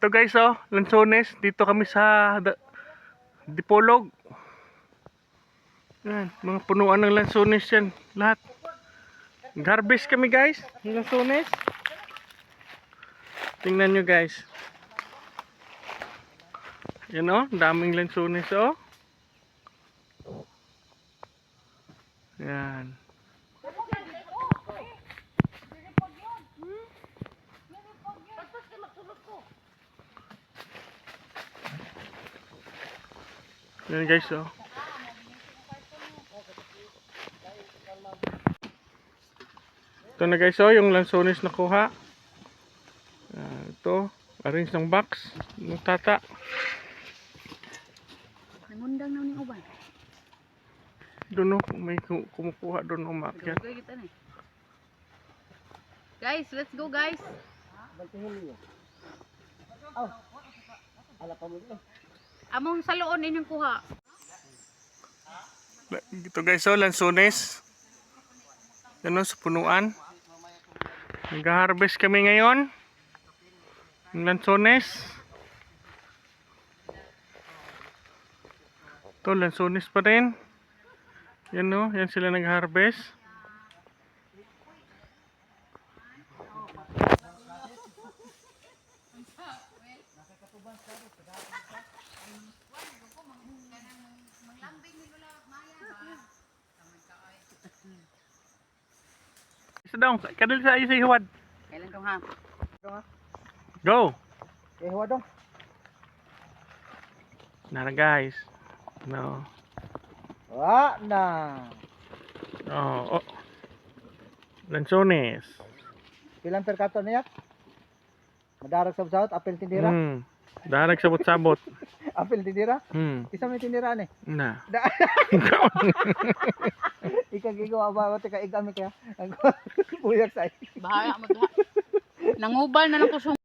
Ito guys, oh, Lanzones. Dito kami sa Dipolog. Yan, mga punuan ng Lanzones yan. Lahat. Garbage kami guys, ng Lanzones. Tingnan nyo guys. Yan oh, daming Lanzones oh. Yan. Yan guys oh. Ito na guys oh, yung Lanzones nakuha. Ito, arrange ng box ng tata. Nangundang na ning uban. Doon oh, may kumukuha doon umakyat. Guys, let's go guys. Among saloon inyong kuha. Ito guys oh, Lanzones. Yan oh, sa punuan. Nag-harvest kami ngayon ng Lanzones. Ito, Lanzones pa rin. Yan oh, yan sila nag-harvest. Isa daw, kadali sa isa hiwad. Kailan tong ha? Go! Hiwad dong. Nara guys. No. Na. Oh, oh. Lanzones. Pilang per katon niya? Madarag sa bawat apel tindira. Darag sabot-sabot. Apel tindira? Isa may tindira ni. Na. Ikagigawa ba ka igami kaya? Buyak sa. Bahala mo. Nangubal na lang kusong.